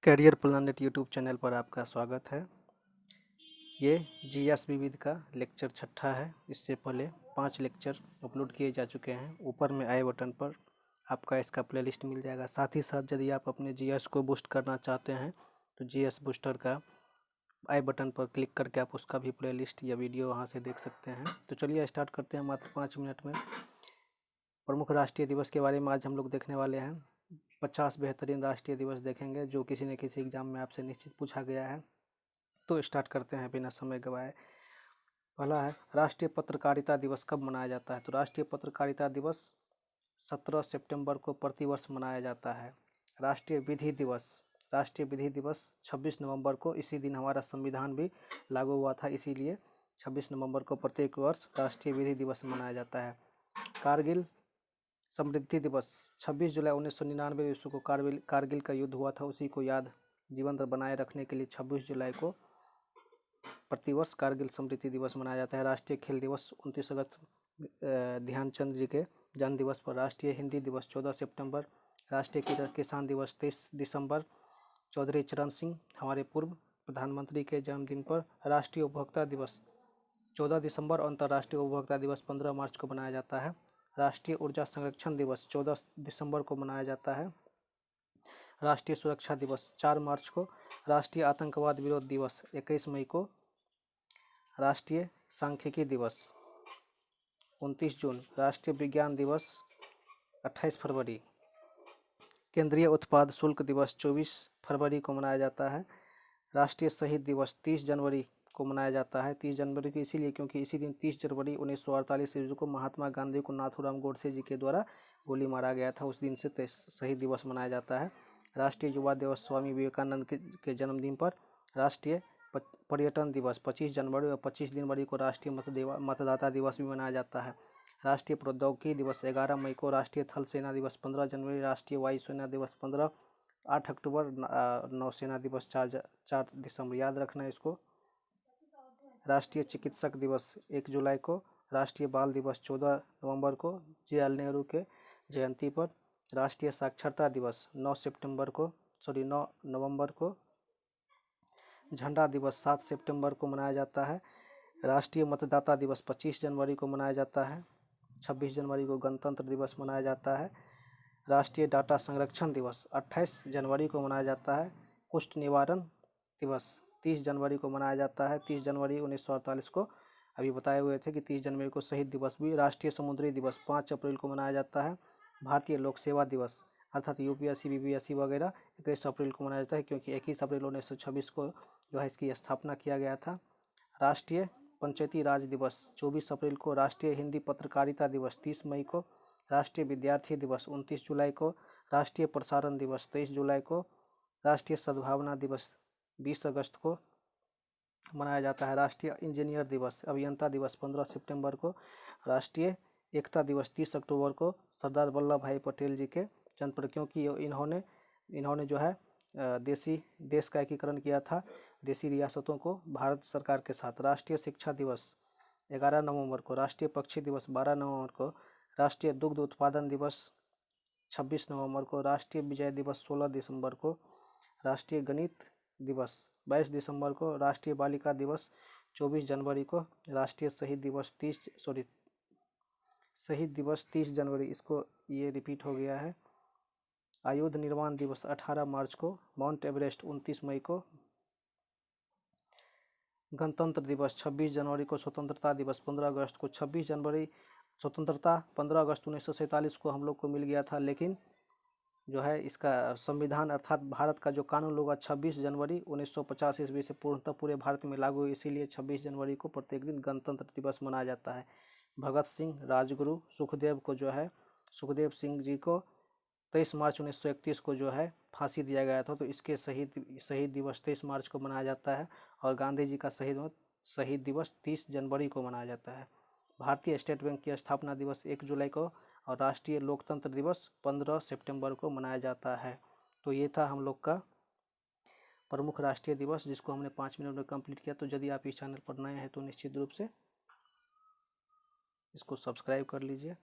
Career planet YouTube channel पर आपका स्वागत है। ये जीएस विविध का लेक्चर 6 है। इससे पहले 5 लेक्चर अपलोड किए जा चुके हैं। ऊपर में आई बटन पर आपका इसका प्लेलिस्ट मिल जाएगा। साथ ही साथ यदि आप अपने जीएस को बूस्ट करना चाहते हैं तो जीएस बूस्टर का आई बटन पर क्लिक करके आप उसका भी प्लेलिस्ट या वीडियो वहाँ से देख सकते हैं। तो चलिए स्टार्ट करते हैं मात्र 5 मिनट में। प्रमुख राष्ट्रीय दिवस के बारे में आज हम लोग देखने वाले हैं। 50 बेहतरीन राष्ट्रीय दिवस देखेंगे जो किसी न किसी एग्जाम में आपसे निश्चित पूछा गया है। तो स्टार्ट करते हैं बिना समय गवाए। पहला है राष्ट्रीय पत्रकारिता दिवस कब मनाया जाता है। तो राष्ट्रीय पत्रकारिता दिवस 17 सितंबर को प्रतिवर्ष मनाया जाता है। राष्ट्रीय विधि दिवस 26 नवंबर को। इसी दिन हमारा संविधान भी लागू हुआ था, इसीलिए 26 नवंबर को प्रत्येक वर्ष राष्ट्रीय विधि दिवस मनाया जाता है। कारगिल समृद्धि दिवस 26 जुलाई 1999 ईस्वी को कारगिल का युद्ध हुआ था, उसी को याद जीवंत बनाए रखने के लिए 26 जुलाई को प्रतिवर्ष कारगिल समृद्धि दिवस मनाया जाता है। राष्ट्रीय खेल दिवस 29 अगस्त ध्यानचंद जी के जन्म दिवस पर। राष्ट्रीय हिंदी दिवस 14 सितंबर। राष्ट्रीय किसान दिवस 23 दिसंबर चौधरी चरण सिंह हमारे पूर्व प्रधानमंत्री के जन्मदिन पर। राष्ट्रीय उपभोक्ता दिवस 14 दिसंबर और अंतर्राष्ट्रीय उपभोक्ता दिवस 15 मार्च को मनाया जाता है। राष्ट्रीय ऊर्जा संरक्षण दिवस 14 दिसंबर को मनाया जाता है। राष्ट्रीय सुरक्षा दिवस 4 मार्च को। राष्ट्रीय आतंकवाद विरोध दिवस 21 मई को। राष्ट्रीय सांख्यिकी दिवस 29 जून। राष्ट्रीय विज्ञान दिवस 28 फरवरी। केंद्रीय उत्पाद शुल्क दिवस 24 फरवरी को मनाया जाता है। राष्ट्रीय शहीद दिवस 30 जनवरी को मनाया जाता है। 30 जनवरी को इसीलिए क्योंकि इसी दिन 30 जनवरी 1948 ईस्वी को महात्मा गांधी को नाथूराम गोडसे जी के द्वारा गोली मारा गया था। उस दिन से शहीद दिवस मनाया जाता है। राष्ट्रीय युवा दिवस स्वामी विवेकानंद के जन्मदिन पर। राष्ट्रीय पर्यटन दिवस 25 जनवरी और 25 जनवरी को राष्ट्रीय मतदाता दिवस भी मनाया जाता है। राष्ट्रीय प्रौद्योगिकी दिवस 11 मई को। राष्ट्रीय थल सेना दिवस 15 जनवरी। राष्ट्रीय वायु सेना दिवस 15। 8 अक्टूबर नौसेना दिवस 4 दिसंबर, याद रखना है इसको। राष्ट्रीय चिकित्सक दिवस 1 जुलाई को। राष्ट्रीय बाल दिवस 14 नवंबर को जवाहरलाल नेहरू के जयंती पर। राष्ट्रीय साक्षरता दिवस 9 नवंबर को। झंडा दिवस 7 सितंबर को मनाया जाता है। राष्ट्रीय मतदाता दिवस 25 जनवरी को मनाया जाता है। 26 जनवरी को गणतंत्र दिवस मनाया जाता है। राष्ट्रीय डाटा संरक्षण दिवस 28 जनवरी को मनाया जाता है। कुष्ठ निवारण दिवस 30 जनवरी को मनाया जाता है। 30 जनवरी 1948 को अभी बताए हुए थे कि 30 जनवरी को शहीद दिवस भी। राष्ट्रीय समुद्री दिवस 5 अप्रैल को मनाया जाता है। भारतीय लोक सेवा दिवस अर्थात यूपीएससी बीपीएससी वगैरह 21 अप्रैल को मनाया जाता है, क्योंकि 21 अप्रैल 1926 को जो है इसकी स्थापना किया गया था। राष्ट्रीय पंचायती राज दिवस 24 अप्रैल को। राष्ट्रीय हिंदी पत्रकारिता दिवस 30 मई को। राष्ट्रीय विद्यार्थी दिवस 29 जुलाई को। राष्ट्रीय प्रसारण दिवस 23 जुलाई को। राष्ट्रीय सद्भावना दिवस 20 अगस्त को मनाया जाता है। राष्ट्रीय इंजीनियर दिवस अभियंता दिवस 15 सितंबर को। राष्ट्रीय एकता दिवस 30 अक्टूबर को सरदार वल्लभ भाई पटेल जी के जन्म पर, क्योंकि इन्होंने जो है देश का एकीकरण किया था देसी रियासतों को भारत सरकार के साथ। राष्ट्रीय शिक्षा दिवस 11 नवंबर को। राष्ट्रीय पक्षी दिवस 12 नवंबर को। राष्ट्रीय दुग्ध उत्पादन दिवस 26 नवंबर को। राष्ट्रीय विजय दिवस 16 दिसंबर को। राष्ट्रीय गणित दिवस 22 दिसंबर को। राष्ट्रीय बालिका दिवस 24 जनवरी को। राष्ट्रीय शहीद दिवस 30 जनवरी, इसको ये रिपीट हो गया है। आयुध निर्माण दिवस 18 मार्च को। माउंट एवरेस्ट 29 मई को। गणतंत्र दिवस 26 जनवरी को। स्वतंत्रता दिवस 15 अगस्त को। 26 जनवरी स्वतंत्रता 15 अगस्त 1947 को हम लोग को मिल गया था, लेकिन जो है इसका संविधान अर्थात भारत का जो कानून होगा 26 जनवरी 1950 ईस्वी से पूर्णतः पूरे भारत में लागू हुई, इसीलिए 26 जनवरी को प्रत्येक दिन गणतंत्र दिवस मनाया जाता है। भगत सिंह, राजगुरु, सुखदेव सिंह जी को 23 मार्च 1931 को जो है फांसी दिया गया था, तो इसके शहीद दिवस 23 मार्च को मनाया जाता है। और गांधी जी का शहीद दिवस 30 जनवरी को मनाया जाता है। भारतीय स्टेट बैंक की स्थापना दिवस 1 जुलाई को और राष्ट्रीय लोकतंत्र दिवस 15 सितंबर को मनाया जाता है। तो ये था हम लोग का प्रमुख राष्ट्रीय दिवस, जिसको हमने 5 मिनट में कंप्लीट किया। तो यदि आप इस चैनल पर नए हैं तो निश्चित रूप से इसको सब्सक्राइब कर लीजिए।